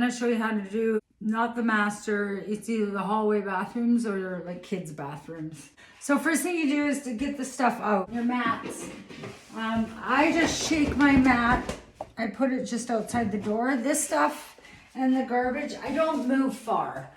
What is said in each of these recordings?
gonna show you how to do, not the master, it's either the hallway bathrooms or like kids' bathrooms. So first thing you do is to get the stuff out, your mats. I just shake my mat. I put it just outside the door. This stuff and the garbage, I don't move far.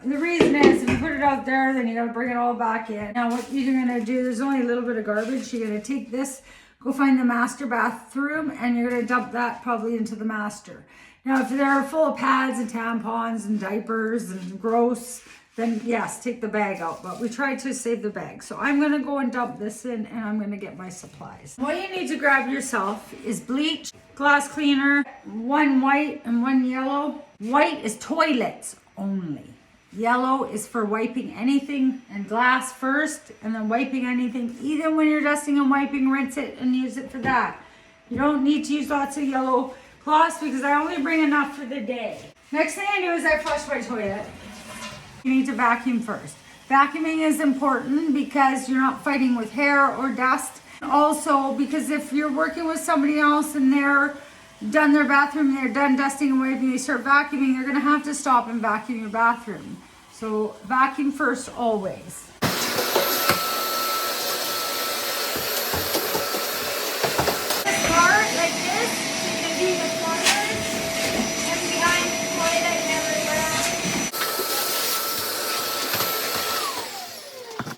The reason is if you put it out there, then you gotta bring it all back in. Now what you're gonna do, there's only a little bit of garbage. You're gonna take this, go find the master bathroom, and you're gonna dump that probably into the master. Now if they're full of pads and tampons and diapers and gross, then yes, take the bag out, but we try to save the bag. So I'm gonna go and dump this in, and I'm gonna get my supplies. What you need to grab yourself is bleach, glass cleaner, one white and one yellow. White is toilets only. Yellow is for wiping anything and glass first, and then wiping anything. Even when you're dusting and wiping, rinse it and use it for that. You don't need to use lots of yellow cloths because I only bring enough for the day. Next thing I do is I flush my toilet. You need to vacuum first. Vacuuming is important because you're not fighting with hair or dust. Also, because if you're working with somebody else and they're done their bathroom, they're done dusting and wiping, they start vacuuming, you're gonna have to stop and vacuum your bathroom. So vacuum first always. This part like this, you can do the corners and behind the toilet and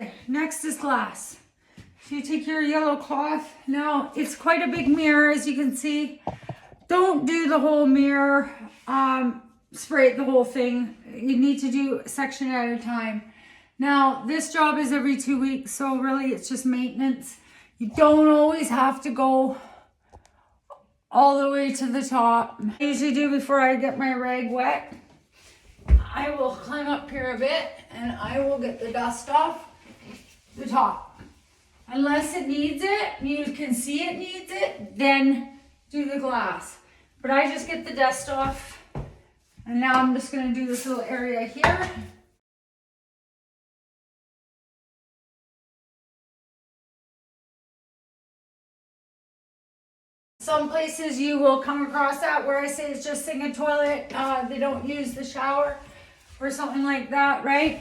everywhere. Next is glass. So you take your yellow cloth. Now it's quite a big mirror, as you can see. Don't do the whole mirror, spray the whole thing. You need to do a section at a time. Now, this job is every 2 weeks, so really it's just maintenance. You don't always have to go all the way to the top. I usually do before I get my rag wet. I will climb up here a bit and I will get the dust off the top. Unless it needs it, you can see it needs it, then do the glass. But I just get the dust off, and now I'm just going to do this little area here. Some places you will come across that where I say it's just sink and toilet, they don't use the shower or something like that, right?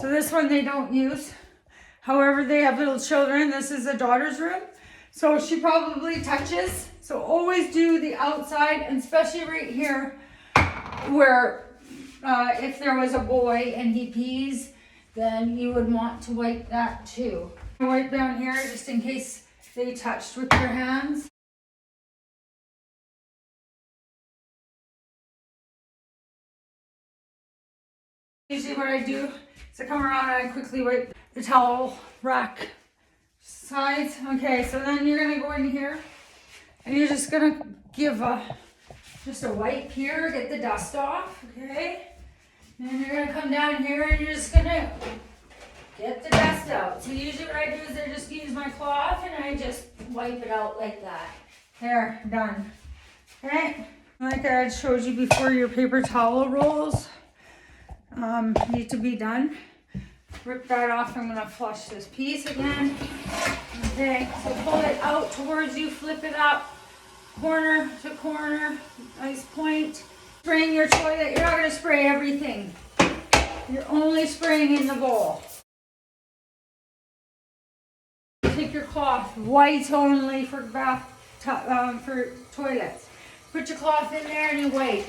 So this one they don't use. However, they have little children. This is a daughter's room, so she probably touches. So always do the outside, and especially right here where if there was a boy and he pees, then you would want to wipe that too. Wipe down here just in case they touched with your hands. Usually what I do is I come around and I quickly wipe the towel rack sides. Okay, so then you're gonna go in here and you're just gonna give just a wipe here, get the dust off, okay? And then you're gonna come down here and you're just gonna get the dust out. So usually what I do is I just use my cloth and I just wipe it out like that. There, done. Okay? Like I had showed you before, your paper towel rolls need to be done. Rip that off. I'm gonna flush this piece again. Okay, so pull it out towards you, flip it up, corner to corner, nice point. Spraying your toilet, you're not gonna spray everything. You're only spraying in the bowl. Take your cloth, white only for for toilets. Put your cloth in there and you wipe.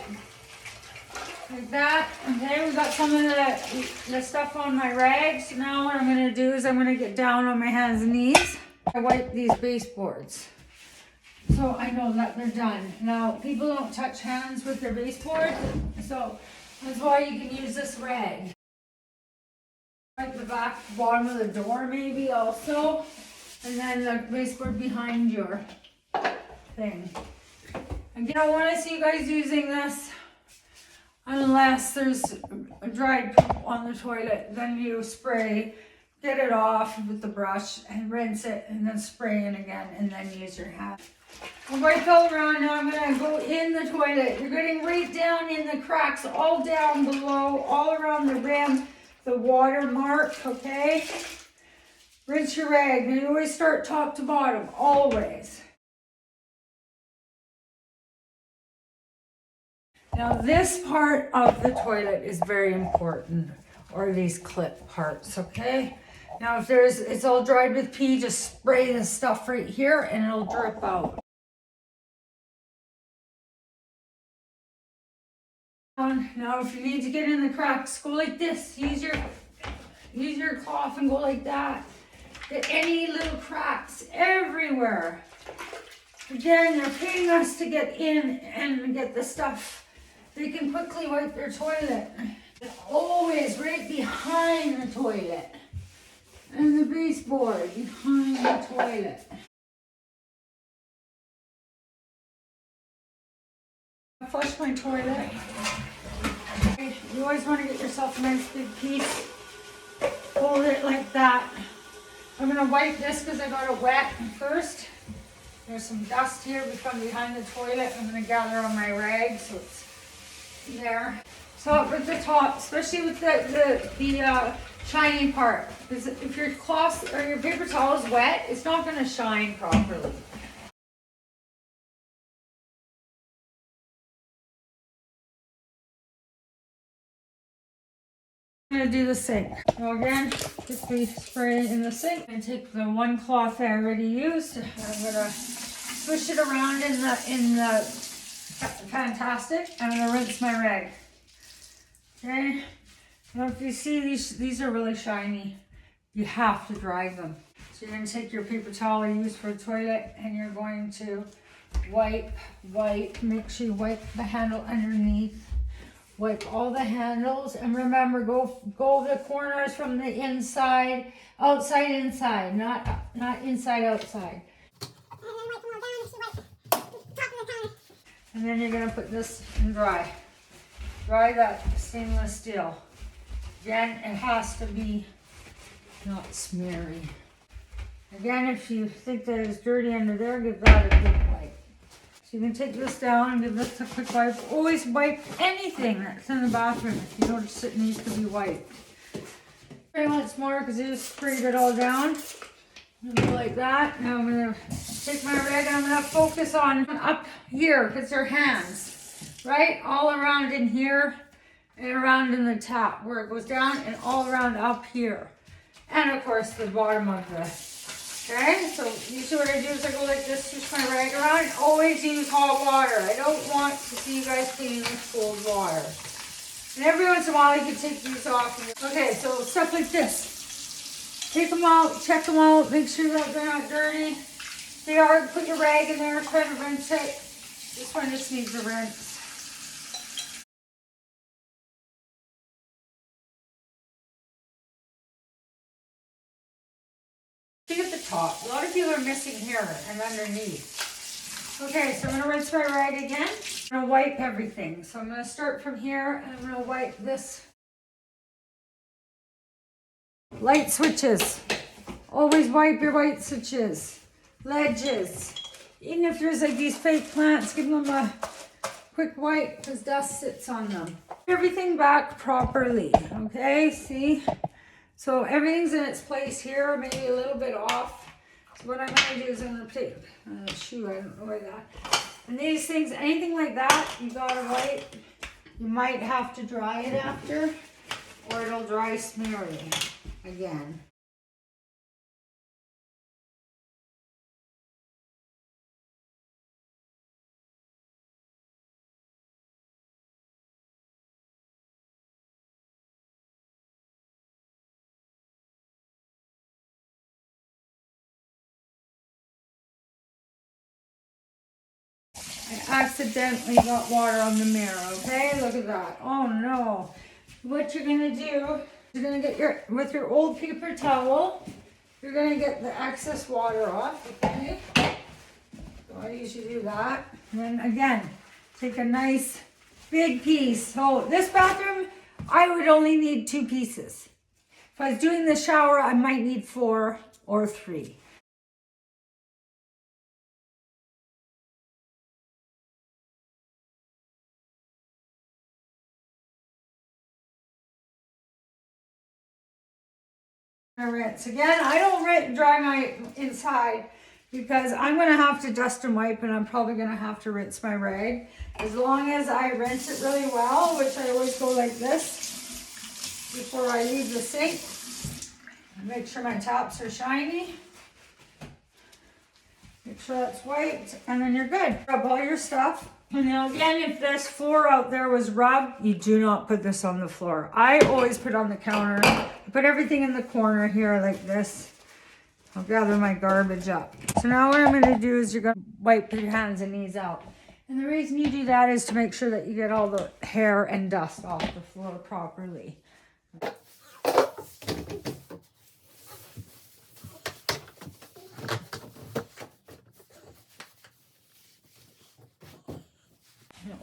Like that. Okay, we got some of the stuff on my rags. Now what I'm going to do is I'm going to get down on my hands and knees. I wipe these baseboards, so I know that they're done. Now people don't touch hands with their baseboard, so that's why you can use this rag. Wipe the back bottom of the door maybe also, and then the baseboard behind your thing. Again, I want to see you guys using this. Unless there's a dried poop on the toilet, then you spray, get it off with the brush and rinse it, and then spray in again, and then use your hand. I'll wipe all around. Now I'm going to go in the toilet. You're getting right down in the cracks, all down below, all around the rim, the water mark, okay? Rinse your rag. And you always start top to bottom, always. Now this part of the toilet is very important, or these clip parts, okay? Now if it's all dried with pee, just spray this stuff right here and it'll drip out. Now if you need to get in the cracks, go like this. Use your cloth and go like that. Get any little cracks everywhere. Again, they're paying us to get in and get the stuff. They can quickly wipe their toilet. Always right behind the toilet. And the baseboard behind the toilet. I flush my toilet. You always want to get yourself a nice big piece. Hold it like that. I'm going to wipe this because I got it wet first. There's some dust here from behind the toilet. I'm going to gather on my rag so it's there. So with the top, especially with the shiny part, because if your cloth or your paper towel is wet, it's not going to shine properly. I'm going to do the sink. So again, just be spraying in the sink and take the one cloth I already used. I'm going to swish it around in the Fantastic. I'm going to rinse my rag. Okay. Now if you see these are really shiny, you have to dry them. So you're going to take your paper towel you use for the toilet and you're going to wipe, make sure you wipe the handle underneath. Wipe all the handles, and remember, go the corners from the inside, outside, inside, not inside, outside. And then you're gonna put this in dry. Dry that stainless steel. Again, it has to be not smeary. Again, if you think that it's dirty under there, give that a good wipe. So you can take this down and give this a quick wipe. Always wipe anything that's in the bathroom if you notice it needs to be wiped. Spray once more because I just sprayed it all down. Go like that. Now I'm going to take my rag and I'm going to focus on up here because they're hands. Right? All around in here and around in the tap where it goes down and all around up here. And of course the bottom of the... Okay, so usually what I do is I go like this, switch my rag around, always use hot water. I don't want to see you guys cleaning with cold water. And every once in a while you can take these off. Okay, so stuff like this. Take them out, check them out, make sure that they're not dirty. If they are, put your rag in there, try to rinse it. This one just needs a rinse. See at the top. A lot of people are missing here and underneath. Okay, so I'm going to rinse my rag again. I'm going to wipe everything. So I'm going to start from here and I'm going to wipe this. Light switches. Always wipe your light switches. Ledges. Even if there's like these fake plants, give them a quick wipe because dust sits on them. Everything back properly. Okay, see? So everything's in its place here, maybe a little bit off. So what I'm going to do is I'm going to take a shoe, I don't know where that. And these things, anything like that, you got to wipe. You might have to dry it after, or it'll dry smeary again. I accidentally got water on the mirror, okay? Look at that. Oh no. What you're gonna do, you're gonna get with your old paper towel, you're gonna get the excess water off, okay? So I usually do that. And then again, take a nice big piece. So this bathroom, I would only need 2 pieces. If I was doing the shower, I might need 4 or 3. I rinse. Again, I don't dry my inside because I'm gonna have to dust and wipe, and I'm probably gonna have to rinse my rag. As long as I rinse it really well, which I always go like this before I leave the sink. Make sure my taps are shiny. Make sure that's wiped, and then you're good. Rub all your stuff. And now again, if this floor out there was rubbed, you do not put this on the floor. I always put it on the counter. I put everything in the corner here like this. I'll gather my garbage up. So now what I'm gonna do is you're gonna wipe your hands and knees out. And the reason you do that is to make sure that you get all the hair and dust off the floor properly.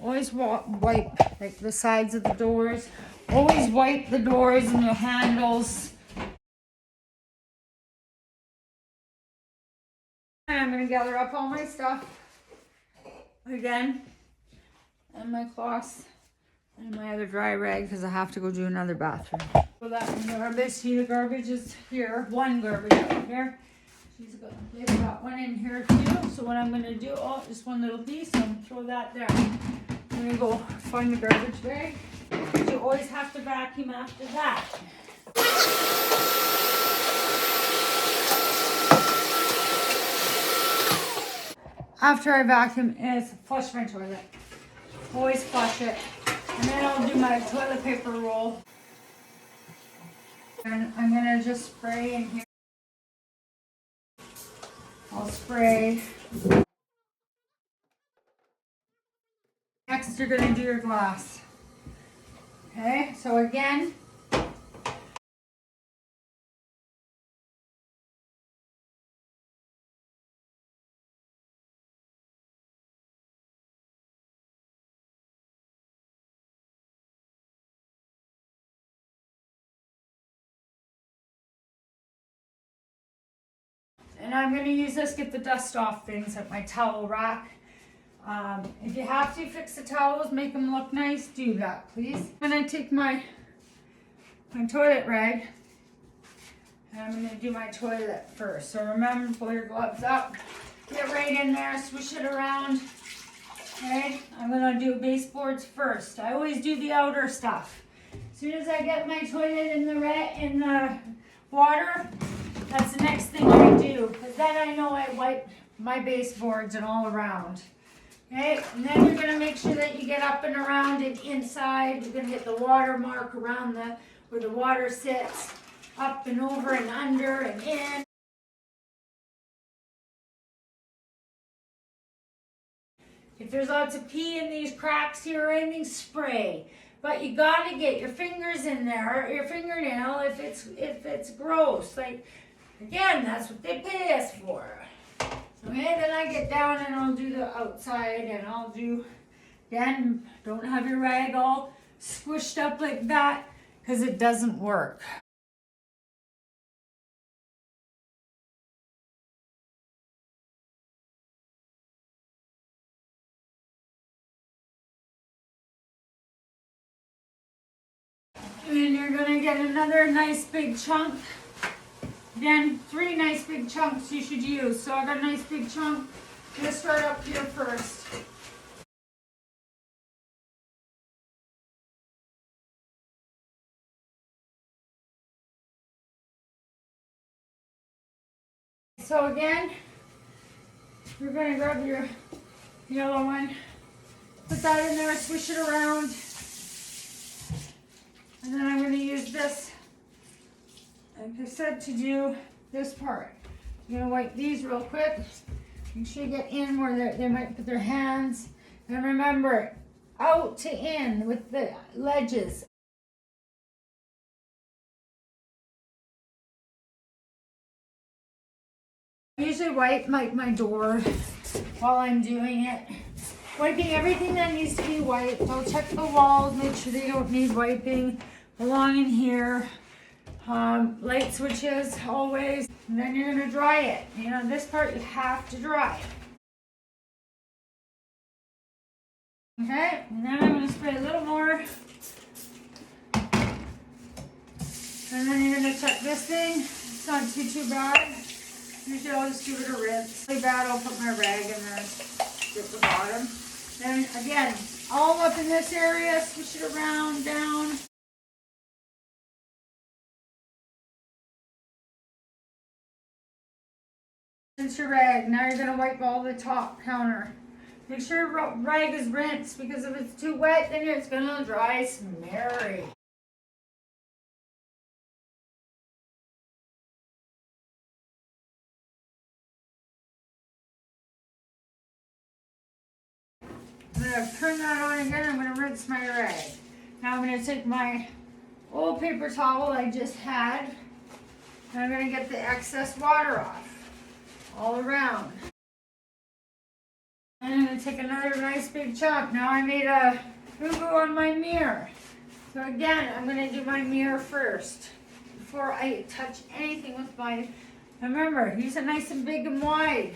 Always wipe like the sides of the doors. Always wipe the doors and the handles. And I'm going to gather up all my stuff again. And my cloths. And my other dry rag because I have to go do another bathroom. So that garbage, see the garbage is here. One garbage out here. They've got one in here too. So what I'm going to do, just one little piece. I'm going to throw that there. I'm gonna go find the garbage bag. You always have to vacuum after that. After I vacuum is flush my toilet. Always flush it. And then I'll do my toilet paper roll. And I'm gonna just spray in here. I'll spray. Next, you're going to do your glass. Okay, so again, and I'm going to use this, get the dust off things at my towel rack. If you have to fix the towels, make them look nice, do that, please. I'm going to take my toilet rag, and I'm going to do my toilet first. So remember, pull your gloves up, get right in there, swish it around. Okay, I'm going to do baseboards first. I always do the outer stuff. As soon as I get my toilet in the water, that's the next thing I do, because then I know I wipe my baseboards and all around. Okay, and then you're going to make sure that you get up and around and inside. You're going to get the water mark around where the water sits, up and over and under and in. If there's lots of pee in these cracks here or anything, spray. But you got to get your fingers in there, or your fingernail if it's gross. Like, again, that's what they pay us for. Okay, then I get down and I'll do the outside, and I'll do, again, don't have your rag all squished up like that, because it doesn't work. And then you're going to get another nice big chunk. Again, 3 nice big chunks you should use. So I got a nice big chunk. I'm going to start up here first. So again, you're going to grab your yellow one, put that in there, swish it around, and then I'm going to use this, like I said, to do this part. I'm going to wipe these real quick. Make sure you get in where they might put their hands. And remember, out to in with the ledges. I usually wipe my door while I'm doing it. Wiping everything that needs to be wiped. I'll check the walls, make sure they don't need wiping. Along in here. Light switches always. And then you're going to dry it. You know, this part you have to dry. Okay, and then I'm going to spray a little more. And then you're going to check this thing. It's not too bad. Usually I'll just give it a rinse. Really bad, I'll put my rag in there and get the bottom. Then again, all up in this area, swish it around, down. Rinse your rag. Now you're gonna wipe all the top counter. Make sure your rag is rinsed, because if it's too wet, then it's gonna dry smeary. I'm going to turn that on again. I'm going to rinse my rag. Now I'm going to take my old paper towel I just had, and I'm going to get the excess water off all around. And I'm going to take another nice big chunk. Now I made a boo-boo on my mirror. So again, I'm going to do my mirror first before I touch anything with my... Remember, use it nice and big and wide.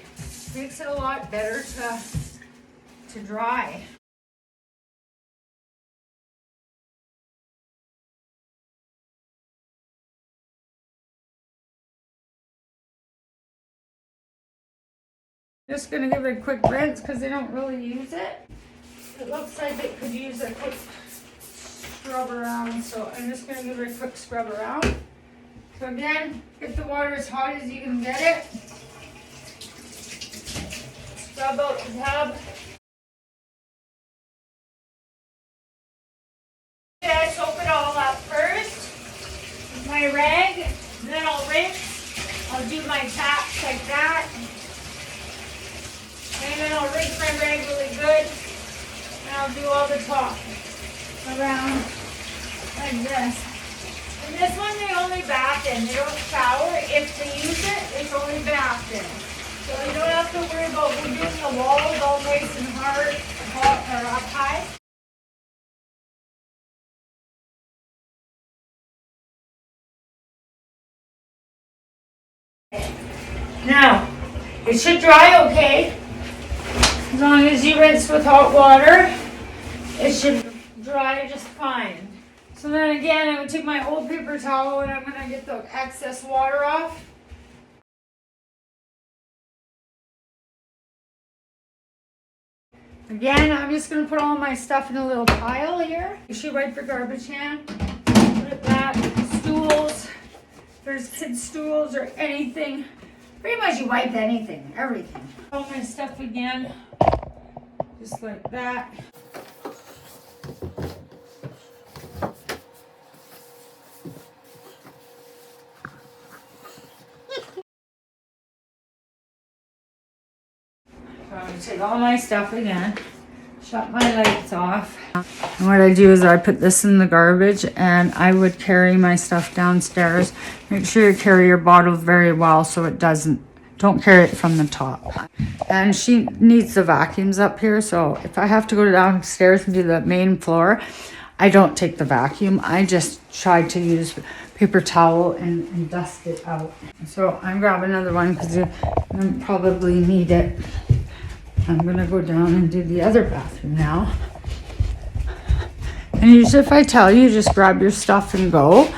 Makes it a lot better to dry. Just gonna give it a quick rinse because they don't really use it. It looks like it could use a quick scrub around, so I'm just gonna give it a quick scrub around. So again, get the water as hot as you can get it. Scrub out the tub. I soak it all up first with my rag, then I'll rinse. I'll do my taps like that. And then I'll rinse my rag really good. And I'll do all the top around like this. And this one they only bath in. They don't shower. If they use it, it's only bathed in. So you don't have to worry about doing the walls all nice and hard or up high. Now, it should dry okay. As long as you rinse with hot water, it should dry just fine. So then again, I'm going to take my old paper towel and I'm going to get the excess water off. Again, I'm just going to put all my stuff in a little pile here. You should wipe your garbage can. Put it back. Stools. If there's kids' stools or anything. Pretty much you wipe anything, everything. All my stuff again. Just like that. So I'm going to take all my stuff again. Shut my lights off. And what I do is I put this in the garbage and I would carry my stuff downstairs. Make sure you carry your bottle very well so it don't carry it from the top. And she needs the vacuums up here, so if I have to go downstairs and do the main floor, I don't take the vacuum. I just try to use paper towel and dust it out. So I'm grabbing another one because I probably need it. I'm gonna go down and do the other bathroom now. And usually if I tell you, just grab your stuff and go.